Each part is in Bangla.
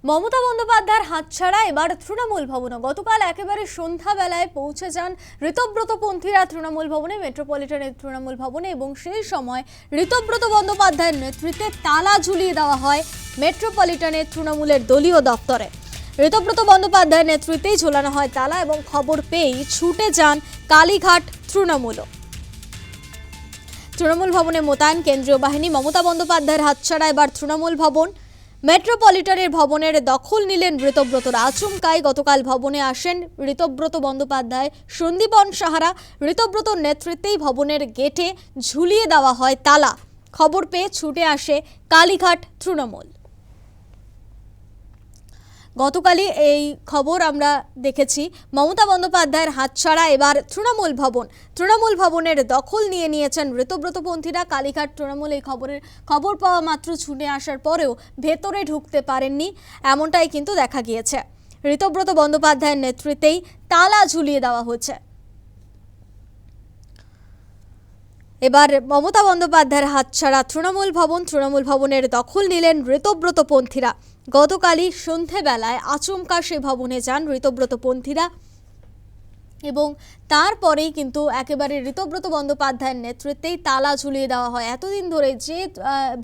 মমতা বন্দ্যোপাধ্যায়ের হাতছাড়া এবার তৃণমূল ভবনে। গতকাল একেবারে সন্ধ্যাবেলায় পৌঁছে যান ঋতব্রতপন্থীরা তৃণমূল ভবনে, মেট্রোপলিটনের তৃণমূল ভবনে, এবং সেই সময় ঋতব্রত বন্দ্যোপাধ্যায়ের নেতৃত্বে তালা ঝুলিয়ে দেওয়া হয় মেট্রোপলিটনের তৃণমূলের দলীয় দপ্তরে। ঋতব্রত বন্দ্যোপাধ্যায়ের নেতৃত্বেই ঝোলানো হয় তালা এবং খবর পেয়েই ছুটে যান কালীঘাট তৃণমূল ভবনে মোতায়েন কেন্দ্রীয় বাহিনী। মমতা বন্দ্যোপাধ্যায়ের হাতছাড়া এবার তৃণমূল ভবন। মেট্রোপলিটনের ভবনের দখল নিলেন ঋতব্রতরা। আচমকাই গতকাল ভবনে আসেন ঋতব্রত বন্দ্যোপাধ্যায়, সন্দীপন সাহারা। ঋতব্রতর নেতৃত্বেই ভবনের গেটে ঝুলিয়ে দেওয়া হয় তালা। খবর পেয়ে ছুটে আসে কালীঘাট তৃণমূল। গতকালই এই খবর আমরা দেখেছি। মমতা বন্দ্যোপাধ্যায়ের হাতছাড়া এবার তৃণমূল ভবনের দখল নিয়েছেন ঋতব্রতপন্থীরা। কালীঘাট তৃণমূল এই খবর পাওয়া মাত্র ছুটে আসার পরেও ভেতরে ঢুকতে পারেননি, এমনটাই কিন্তু দেখা গিয়েছে। ঋতব্রত বন্দ্যোপাধ্যায়ের নেতৃত্বেই তালা ঝুলিয়ে দেওয়া হচ্ছে। এবার মমতা বন্দ্যোপাধ্যায়ের হাতছাড়া তৃণমূল ভবনের দখল নিলেন ঋতব্রতপন্থীরা। গতকালই সন্ধেবেলায় আচমকা সে ভবনে যান ঋতব্রতপন্থীরা এবং তারপরেই কিন্তু একেবারে ঋতব্রত বন্দ্যোপাধ্যায়ের নেতৃত্বেই তালা ঝুলিয়ে দেওয়া হয়। এতদিন ধরে যে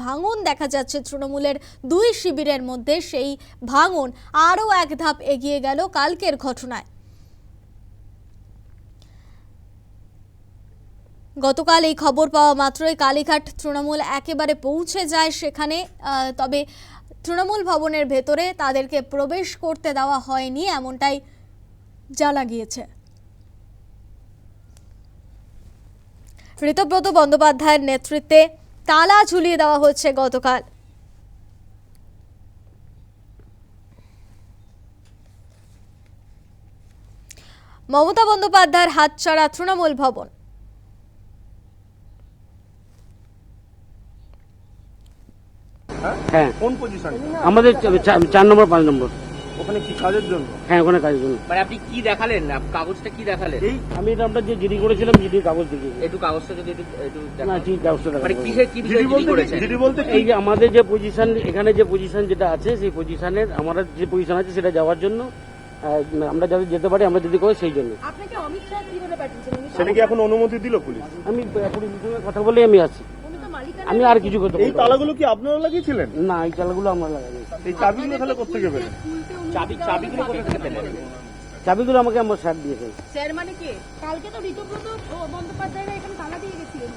ভাঙন দেখা যাচ্ছে তৃণমূলের দুই শিবিরের মধ্যে, সেই ভাঙন আরও এক ধাপ এগিয়ে গেল কালকের ঘটনায়। গতকাল এই খবর পাওয়া মাত্রই কালীঘাট তৃণমূল একেবারে পৌঁছে যায় সেখানে। তবে তৃণমূল ভবনের ভেতরে তাদেরকে প্রবেশ করতে দেওয়া হয়নি, এমনটাই জানা গিয়েছে। ঋতব্রত বন্দ্যোপাধ্যায়ের নেতৃত্বে তালা ঝুলিয়ে দেওয়া হচ্ছে গতকাল। মমতা বন্দ্যোপাধ্যায়ের হাতছাড়া তৃণমূল ভবন। হ্যাঁ, কোন পজিশন? আমাদের 4 নম্বর 5 নম্বর। ওখানে কি কাজের জন্য? হ্যাঁ, ওখানে কাজের জন্য। মানে আপনি কি দেখালেন? কাগজটা কি দেখালেন? এই আমি এটা আমরা যে জিডি করেছিলাম, জিডি কাগজ দেখি। একটু কাগজটা যদি একটু না, দেখান। ঠিক কাগজটা মানে দেখাবো। কি বিষয়ে জিডি বলতে জিডি বলতে এই যে আমাদের যে পজিশন, এখানে যে পজিশন যেটা আছে, সেই পজিশনের আমরা যে পজিশন আছে সেটা যাওয়ার জন্য, আমরা যাতে যেতে পারি আমরা যদি করি সেই জন্য। আপনাকে অমিত শাহ কিভাবে পাঠিয়েছেন? সেটা কি এখন অনুমতি দিল পুলিশ? আমি পুলিশের সঙ্গে কথা বলেই আমি আছি। উনি তো মালিকানা। আমি আর কিছু করতে এই পারবো না। তালাগুলো কি আপনারা লাগিয়েছিলেন? না, এই তালাগুলো আমরা লাগাই। এই চাবিগুলো তাহলে কোথেকে পেলেন? চাবিগুলো কোথা থেকে পেলেন? চাবিগুলো আমাকে আমার স্যার দিয়েছে। স্যার মানে কে? কালকে তো ঋতব্রত বন্দ্যোপাধ্যায়রা এখানে তালা দিয়ে গেছিলেন।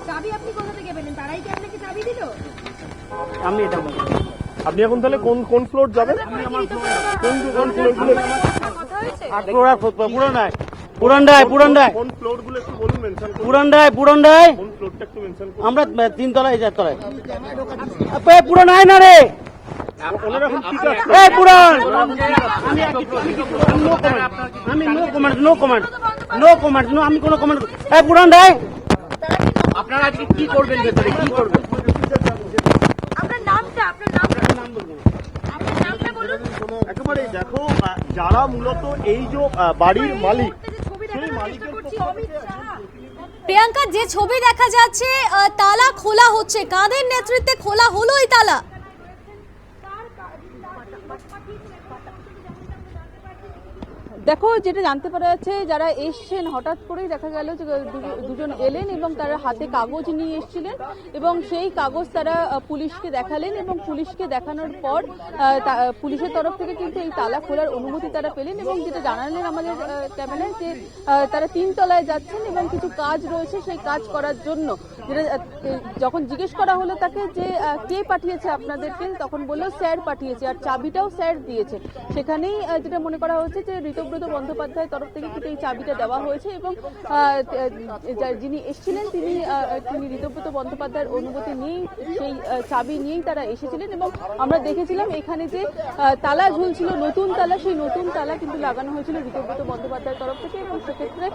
চাবি আপনি কোথা থেকে পেলেন? তারাই কি আপনাকে চাবি দিল? আমি এটা বলি। আপনি এখন তাহলে কোন ফ্লোর যাবেন? কোন ফ্লোরগুলো? কথা হয়েছে? পুরান্ডায় কোন ফ্লোরগুলো একটু বলুন, মেনশন করুন। পুরান্ডায় কোন ফ্লোরটা একটু মেনশন করুন। আমরা 3 তলায় 4 তলায়। পুরান্ডায় না রে, ওনারা এখন কি কাজ এই করেন? পুরান। আমি নো কমেন্ট, আমি কোনো কমেন্ট। এই পুরান্ডায় আপনারা আজকে কি করবেন? ভেতরে কি করবেন? আপনার নামটা বলুন। একেবারে দেখো, যারা মূলত এই যে বাড়ির মালিক, সেই মালিকের অমিত শাহ। প্রিয়াঙ্কা, যে ছবি দেখা যাচ্ছে, তালা খোলা হচ্ছে, কাদের নেতৃত্বে খোলা হলো এই তালা? দেখো, যেটা জানতে পারা যাচ্ছে, যারা এসছেন হঠাৎ করেই দেখা গেল যে দুজন এলেন এবং তারা হাতে কাগজ নিয়ে এসেছিলেন এবং সেই কাগজ তারা পুলিশকে দেখালেন এবং পুলিশকে দেখানোর পর পুলিশের তরফ থেকে কিন্তু এই তালা খোলার অনুমতি তারা পেলেন এবং যেটা জানালেন আমাদের ক্যামেরায় যে তারা 3 তলায় যাচ্ছেন এবং কিছু কাজ রয়েছে সেই কাজ করার জন্য। যেটা যখন জিজ্ঞেস করা হলো তাকে যে কে পাঠিয়েছে আপনাদেরকে, তখন বললো স্যার পাঠিয়েছে আর চাবিটাও স্যার দিয়েছে। সেখানেই যেটা মনে করা হচ্ছে যে ঋতব্রত বন্দ্যোপাধ্যায়ের তরফ থেকে কিন্তু এই চাবিটা দেওয়া হয়েছে এবং যিনি এসেছিলেন তিনি ঋতব্রত বন্দ্যোপাধ্যায়ের অনুমতি নিয়েই সেই চাবি নিয়েই তারা এসেছিলেন এবং আমরা দেখেছিলাম এখানে যে তালা ঝুলছিল, নতুন তালা, সেই নতুন তালা কিন্তু লাগানো হয়েছিল ঋতব্রত বন্দ্যোপাধ্যায়ের তরফ থেকে এবং সেক্ষেত্রে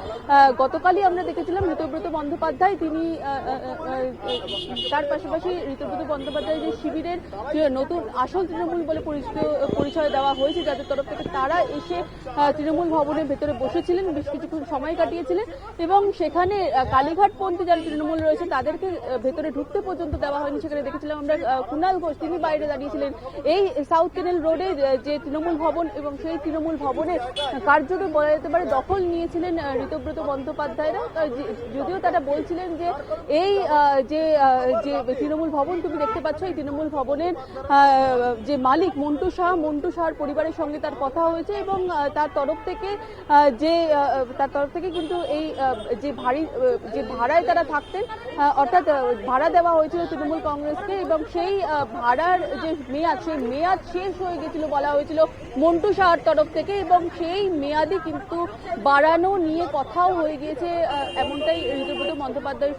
গতকালই আমরা দেখেছিলাম ঋতব্রত বন্দ্যোপাধ্যায় তিনি তার পাশাপাশি ঋতব্রত বন্দ্যোপাধ্যায় যে শিবিরের নতুন আসল তৃণমূল বলে পরিচয় দেওয়া হয়েছে যাদের তরফ থেকে, তারা এসে তৃণমূল ভবনের ভেতরে বসেছিলেন, বেশ কিছুক্ষণ সময় কাটিয়েছিলেন এবং সেখানে কালীঘাটপন্থী যারা তৃণমূল রয়েছে তাদেরকে ভেতরে ঢুকতে পর্যন্ত দেওয়া হয়নি। সেখানে দেখেছিলাম আমরা কুণাল ঘোষ, তিনি বাইরে দাঁড়িয়েছিলেন। এই সাউথ ক্যানেল রোডে যে তৃণমূল ভবন এবং সেই তৃণমূল ভবনের কার্যত বলা যেতে পারে দখল নিয়েছিলেন ঋতব্রত বন্দ্যোপাধ্যায়রা। যদিও তারা বলছিলেন যে এই যে তৃণমূল ভবন তুমি দেখতে পাচ্ছ, এই তৃণমূল ভবনের যে মালিক মন্টু শাহর পরিবারের সঙ্গে তার কথা হয়েছে এবং তার তরফ থেকে কিন্তু এই যে ভাড়ায় তারা থাকতেন, অর্থাৎ ভাড়া দেওয়া হয়েছিল তৃণমূল কংগ্রেসকে এবং সেই ভাড়ার যে মেয়াদ শেষ হয়ে গেছিল বলা হয়েছিল মন্টু শাহর তরফ থেকে এবং সেই মেয়াদি কিন্তু বাড়ানো নিয়ে কথাও হয়ে গিয়েছে, এমনটাই ঋতব্রত বন্দ্যোপাধ্যায়ের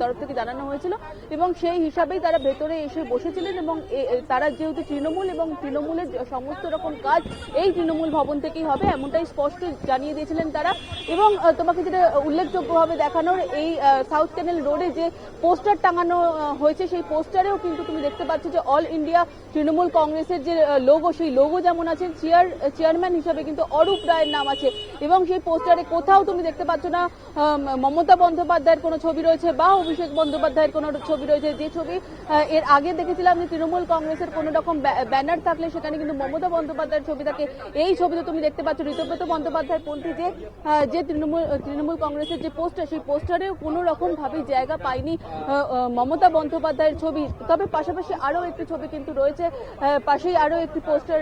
তরফ থেকে জানানো হয়েছিল এবং সেই হিসাবেই তারা ভেতরে এসে বসেছিলেন এবং তারা যেহেতু তৃণমূল এবং তৃণমূলের সমস্ত রকম কাজ এই তৃণমূল ভবন থেকেই হবে এমনটাই স্পষ্ট জানিয়ে দিয়েছিলেন তারা। এবং তোমাকে যেটা উল্লেখযোগ্যভাবে দেখানোর, এই সাউথ ক্যানেল রোডে যে পোস্টার টাঙানো হয়েছে সেই পোস্টারেও কিন্তু তুমি দেখতে পাচ্ছ যে অল ইন্ডিয়া তৃণমূল কংগ্রেসের যে লোগো, সেই লোগো যেমন আছে, চেয়ারম্যান হিসাবে কিন্তু অরূপ রায়ের নাম আছে এবং সেই পোস্টারে কোথাও তুমি দেখতে পাচ্ছ না মমতা বন্দ্যোপাধ্যায়ের কোনো ছবি রয়েছে বা অভিষেক বন্দ্যোপাধ্যায়ের কোনো ছবি রয়েছে। যে ছবি এর আগে দেখেছিলাম যে তৃণমূল কংগ্রেসের কোনো রকম ব্যানার থাকলে সেখানে কিন্তু মমতা বন্দ্যোপাধ্যায়ের ছবি থাকে, এই ছবিতে তুমি দেখতে পাচ্ছ ঋতব্রত বন্দ্যোপাধ্যায় পন্থী যে তৃণমূল কংগ্রেসের যে পোস্টার, সেই পোস্টারেও কোনো রকম ভাবেই জায়গা পায়নি মমতা বন্দ্যোপাধ্যায়ের ছবি। তবে পাশাপাশি আরও একটি ছবি কিন্তু রয়েছে, পাশেই আরও একটি পোস্টার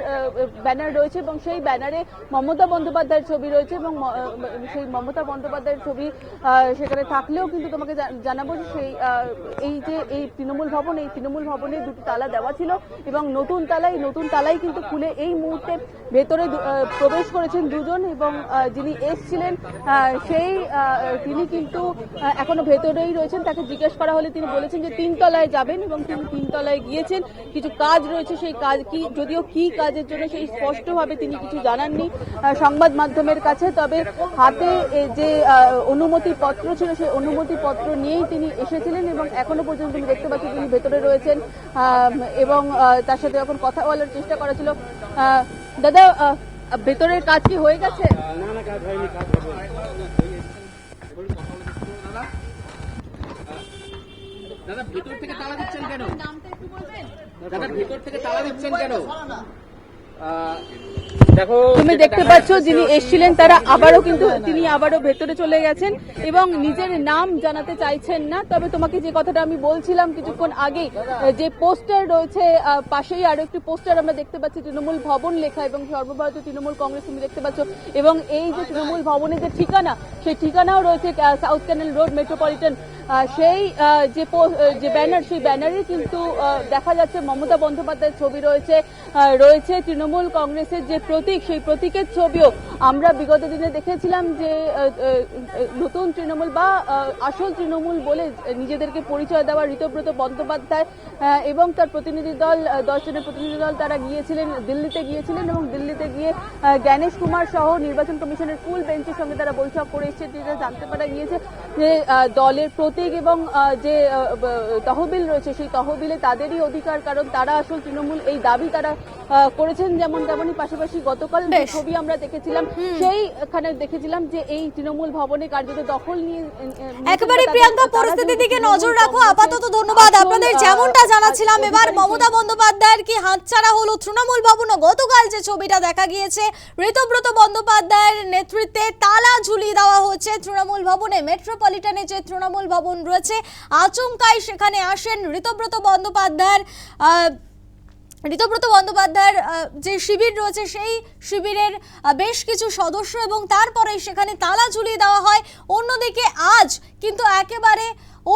ব্যানার রয়েছে এবং সেই ব্যানারে মমতা বন্দ্যোপাধ্যায়ের ছবি রয়েছে এবং সেই মমতা বন্দ্যোপাধ্যায়ের ছবি সেখানে থাকলেও কিন্তু তোমাকে জানাবো যে এই তৃণমূল ভবন, এই তৃণমূল ভবনে দুটি তালা দেওয়া ছিল এবং নতুন তালাই কিন্তু খুলে এই মুহূর্তে ভেতরে প্রবেশ করেছেন দুজন এবং যিনি এসছিলেন তিনি কিন্তু এখনো ভেতরেই রয়েছেন। তাকে জিজ্ঞেস করা হলে তিনি বলেছেন যে 3 তলায় যাবেন এবং তিনি 3 তলায় গিয়েছেন। কিছু কাজ রয়েছে, সেই কাজ কি, যদিও কি কাজের জন্য সেই স্পষ্টভাবে তিনি কিছু জানাননি সংবাদ মাধ্যমের কাছে। তবে হাতে যে অনুমতি পত্র ছিল সেই অনুমতি পত্র নিয়েই তিনি এসেছিলেন এবং এখনো পর্যন্ত তুমি দেখতে পাচ্ছি তিনি ভেতরে রয়েছেন এবং তার সাথে যখন কথা বলার চেষ্টা করা ছিল। দাদা, ভেতরের কাজ কি হয়ে গেছে? না, কাজ হয়নি, কাজ হবে। দাদা ভেতর থেকে তালা দিচ্ছেন কেন? দাদা ভেতর থেকে তালা দিচ্ছেন কেন? দেখো, তুমি দেখতে পাচ্ছ যিনি এসেছিলেন তিনি আবারও ভেতরে চলে গেছেন এবং নিজের নাম জানাতে চাইছেন না। তবে তোমাকে যে কথাটা আমি বলছিলাম কিছুক্ষণ আগে, যে পোস্টার রয়েছে পাশেই আরো একটি পোস্টার আমরা দেখতে পাচ্ছি তৃণমূল ভবন লেখা এবং সর্বভারতীয় তৃণমূল কংগ্রেস তুমি দেখতে পাচ্ছ এবং এই যে তৃণমূল ভবনের যে ঠিকানা, সেই ঠিকানাও রয়েছে সাউথ ক্যানেল রোড মেট্রোপলিটন। সেই যে ব্যানার, সেই ব্যানারে কিন্তু দেখা যাচ্ছে মমতা বন্দ্যোপাধ্যায়ের ছবি রয়েছে তৃণমূল কংগ্রেসের যে প্রতীক, সেই প্রতীকের ছবিও আমরা বিগত দিনে দেখেছিলাম যে নতুন তৃণমূল বা আসল তৃণমূল বলে নিজেদেরকে পরিচয় দেওয়া ঋতব্রত বন্দ্যোপাধ্যায় এবং তার প্রতিনিধি দল 10 জনের প্রতিনিধি দল তারা দিল্লিতে গিয়েছিলেন এবং দিল্লিতে গিয়ে জ্ঞানেশ কুমার সহ নির্বাচন কমিশনের ফুল বেঞ্চের সঙ্গে তারা বৈঠক করে এসেছে। যেটা জানতে পারা গিয়েছে যে দলের প্রতীক এবং যে তহবিল রয়েছে সেই তহবিলে তাদেরই অধিকার, কারণ তারা আসল তৃণমূল, এই দাবি তারা করেছেন। তেমনই পাশাপাশি গতকাল যে ছবি আমরা দেখেছিলাম, সেইখানে দেখেছিলাম যে এই তৃণমূল ভবনে কার্যত দখল নিয়ে একেবারে প্রিয়াঙ্কা পরিস্থিতির দিকে নজর রাখো। আপাতত ধন্যবাদ আপনাদের। যেমনটা জানাচ্ছিলাম, এবার মমতা বন্দ্যোপাধ্যায়ের কি হাতছাড়া হলো তৃণমূল ভবন? গতকাল যে ছবিটা দেখা গিয়েছে, ঋতব্রত বন্দ্যোপাধ্যায়ের নেতৃত্বে তালা ঝুলিয়ে দেওয়া হচ্ছে তৃণমূল ভবনে। মেট্রোপলিটনে যে তৃণমূল ভবন রয়েছে, আচমকাই সেখানে আসেন ঋতব্রত বন্দ্যোপাধ্যায়ের যে শিবির রয়েছে সেই শিবিরের বেশ কিছু সদস্য এবং তারপরে সেখানে তালা ঝুলিয়ে দেওয়া হয়। অন্যদিকে আজ কিন্তু একেবারে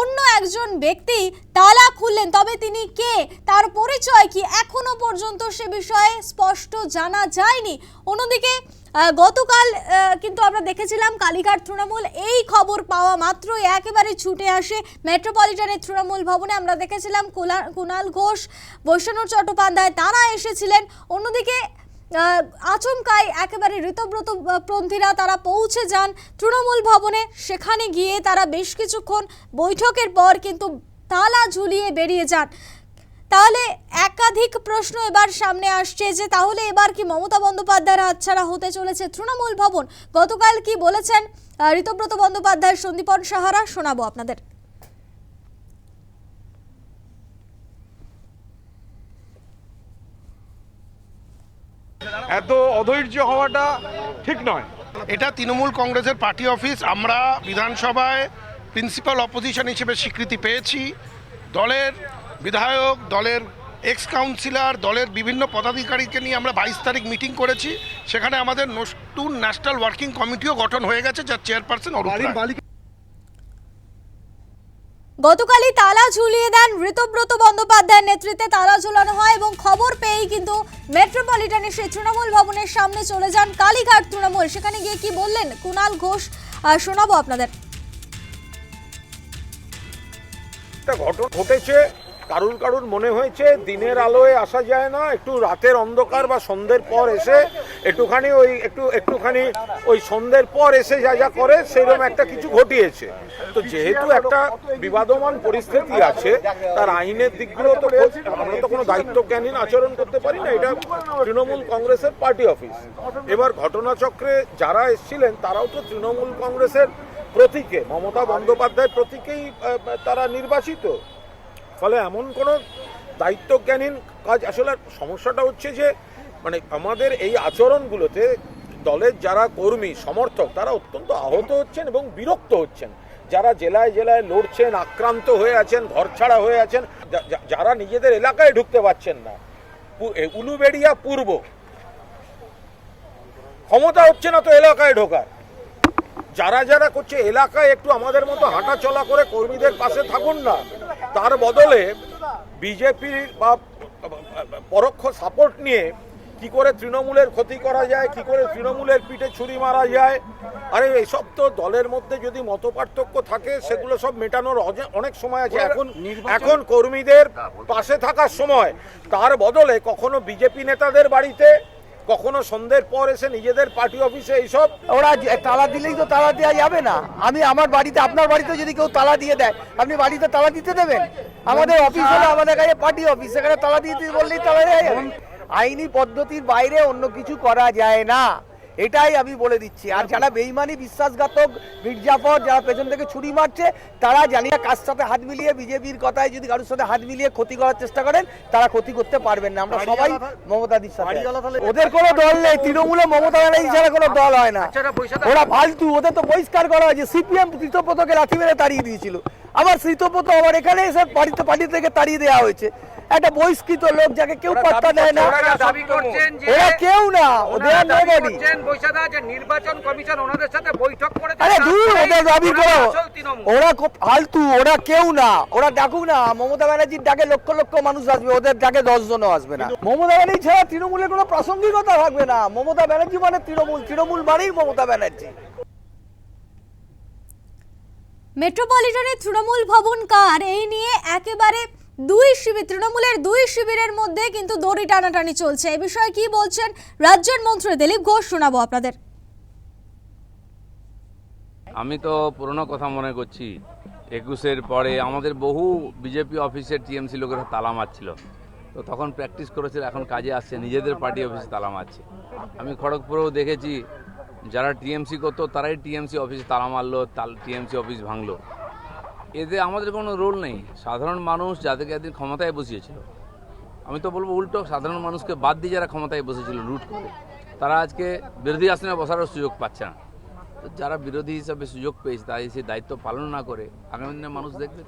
অন্য একজন ব্যক্তি তালা খুললেন, তবে তিনি কে, তার পরিচয় কি, এখনো পর্যন্ত সে বিষয়ে স্পষ্ট জানা যায়নি। অন্যদিকে গতকাল কিন্তু আমরা দেখেছিলাম কালীঘাট তৃণমূল এই খবর পাওয়া মাত্রই একেবারে ছুটে আসে মেট্রোপলিটনের তৃণমূল ভবনে। আমরা দেখেছিলাম কুণাল ঘোষ, বৈষ্ণব চট্টোপাধ্যায় তারা এসেছিলেন। অন্যদিকে আচমকাই একেবারে ঋতব্রত পন্থীরা তারা পৌঁছে যান তৃণমূল ভবনে। সেখানে গিয়ে তারা বেশ কিছুক্ষণ বৈঠকের পর কিন্তু তালা ঝুলিয়ে বেরিয়ে যান। তাহলে একাধিক প্রশ্ন এবার সামনে আসছে যে তাহলে এবার কি মমতা বন্দ্যোপাধ্যায়ের হাতছাড়া হতে চলেছে তৃণমূল ভবন? গতকাল কি বলেছেন ঋতব্রত বন্দ্যোপাধ্যায়, সন্দীপন সাহারা, শোনাবো আপনাদের। এত অধৈর্য হওয়াটা ঠিক নয়। এটা তৃণমূল কংগ্রেসের পার্টি অফিস। আমরা বিধানসভায় প্রিন্সিপাল অপোজিশন হিসেবে স্বীকৃতি পেয়েছি। দলের বিধায়ক, দলের এক্স কাউন্সিলর, দলের বিভিন্ন পদাধিকারীকে নিয়ে আমরা 22 তারিখ মিটিং করেছি। সেখানে আমাদের নতুন ন্যাশনাল ওয়ার্কিং কমিটিও গঠন হয়ে গেছে, যার চেয়ারপারসন অরূপ রায়। গতকালই তালা ঝুলিয়ে দেন ঋতব্রত বন্দ্যোপাধ্যায়ের নেতৃত্বে, তালা ঝুলানো হয় এবং খবর পেয়েই কিন্তু মেট্রোপলিটনে সেই তৃণমূল ভবনের সামনে চলে যান কালীঘাট তৃণমূল। সেখানে গিয়ে কি বললেন কুণাল ঘোষ, শোনাবো আপনাদের। একটা ঘটনা ঘটেছে, কারুর মনে হয়েছে দিনের আলোয় আসা যায় না, একটু রাতের অন্ধকার বা সন্ধ্যের পর এসে একটুখানি ওই সন্ধ্যের পর এসে যা করে সেরকম একটা কিছু ঘটিয়েছে। তো যেহেতু একটা বিবাদমান পরিস্থিতি আছে, তার আইনের দিকগুলো তো আমরা তো কোনো দায়িত্বজ্ঞানহীন আচরণ করতে পারি না। এটা তৃণমূল কংগ্রেসের পার্টি অফিস। এবার ঘটনাচক্রে যারা এসেছিলেন তারাও তো তৃণমূল কংগ্রেসের প্রতীকে, মমতা বন্দ্যোপাধ্যায়ের প্রতীকেই তারা নির্বাচিত। ফলে এমন কোনো দায়িত্বজ্ঞানহীন কাজ, আসলে সমস্যাটা হচ্ছে যে মানে আমাদের এই আচরণগুলোতে দলের যারা কর্মী সমর্থক তারা অত্যন্ত আহত হচ্ছেন এবং বিরক্ত হচ্ছেন। যারা জেলায় জেলায় লড়ছেন, আক্রান্ত হয়ে আছেন, ঘরছাড়া হয়ে আছেন, যারা নিজেদের এলাকায় ঢুকতে পারছেন না, উলুবেড়িয়া পূর্ব ক্ষমতা হচ্ছে না তো এলাকায় ঢোকার। যারা করছে এলাকায় একটু আমাদের মতো হাঁটা চলা করে কর্মীদের পাশে থাকুন না, তার বদলে বিজেপির বা পরোক্ষ সাপোর্ট নিয়ে কি করে তৃণমূলের ক্ষতি করা যায়, কি করে তৃণমূলের পিঠে ছুরি মারা যায়। আরে এইসব তো দলের মধ্যে যদি মতপার্থক্য থাকে সেগুলো সব মেটানোর অনেক সময় আছে। এখন কর্মীদের পাশে থাকার সময়, তার বদলে কখনো বিজেপি নেতাদের বাড়িতে, কখনো সন্ধ্যের পর এসে নিজেদের পার্টি অফিসে এইসব। ওরা তালা দিলেই তো তালা দেওয়া যাবে না। আমি আমার বাড়িতে, আপনার বাড়িতে যদি কেউ তালা দিয়ে দেয়, আপনি বাড়িতে তালা দিতে দেবেন? আমাদের অফিস হলো আমাদের কাছে পার্টি অফিস, সেখানে তালা দিয়ে বললেই তালা দেওয়া যাবে। আইনি পদ্ধতির বাইরে অন্য কিছু করা যায় না, এটাই আমি বলে দিচ্ছি। আর যারা বেইমানি, বিশ্বাসঘাতক, মির্জাফর, যারা পেছন থেকে ছুরি মারছে, তারা জানি না কার সাথে হাত মিলিয়ে, বিজেপির কথায় যদি কারোর সাথে হাত মিলিয়ে ক্ষতি করার চেষ্টা করেন, তারা ক্ষতি করতে পারবেন না। আমরা সবাই মমতাদির সাথে। ওদের কোনো দল নেই, তৃণমূলে মমতা ব্যানার্জি ছাড়া কোনো দল হয় না। ওরা ফালতু, ওদের তো বহিষ্কার করা হয়েছে। সিপিএম ঋতব্রতকে লাথি মেরে তাড়িয়ে দিয়েছিল, আবার ঋতব্রত আবার এখানে এসে পার্টি থেকে তাড়িয়ে দেওয়া হয়েছে। একটা বহিষ্কৃত লোক যাকে কেউ পাত্তা দেয় না, ওরা কেউ না, ওদের নির্বাচন কমিশন ওনাদের সাথে বৈঠক করেছে। আরে দূর, ওদের দাবি করো, ওরা ফালতু, ওরা কেউ না। ওরা ডাকুক না, মমতা ব্যানার্জির ডাকে লক্ষ লক্ষ মানুষ আসবে, ওদের ডাকে 10 জনও আসবে না। মমতা ব্যানার্জি ছাড়া তৃণমূলের কোনো প্রাসঙ্গিকতা থাকবে না। মমতা ব্যানার্জি মানে তৃণমূল, তৃণমূল মানেই মমতা ব্যানার্জি। মেট্রোপলিটনে তৃণমূল ভবন কার, এই নিয়ে একেবারে দুই শিবির, তৃণমূলের দুই শিবিরের মধ্যে কিন্তু দড়ি টানাটানি চলছে। এই বিষয়ে কি বলছেন রাজ্যের মন্ত্রী দিলীপ ঘোষ, শোনাবো আপনাদের। আমি তো পুরনো কথা মনে করছি, 21-এর পরে আমাদের বহু বিজেপি অফিসের টিএমসি লোকেরা তালা মারছিল, তো তখন প্র্যাকটিস করেছিল, এখন কাজে আসছে, নিজেদের পার্টি অফিসে তালা মারছে। আমি খড়গপুরেও দেখেছি যারা টিএমসি করতো তারাই টিএমসি অফিসে তালা মারলো, টিএমসি অফিস ভাঙলো। এতে আমাদের কোনো রোল নেই। সাধারণ মানুষ যাদেরকে একদিন ক্ষমতায় বসিয়েছিল, আমি তো বলবো উল্টো, সাধারণ মানুষকে বাদ দিয়ে যারা ক্ষমতায় বসেছিল লুট করে, তারা আজকে বিরোধী আসনে বসারও সুযোগ পাচ্ছে না। তো যারা বিরোধী হিসাবে সুযোগ পেয়েছে তাই সেই দায়িত্ব পালন না করে আগামী দিনে মানুষ দেখবে।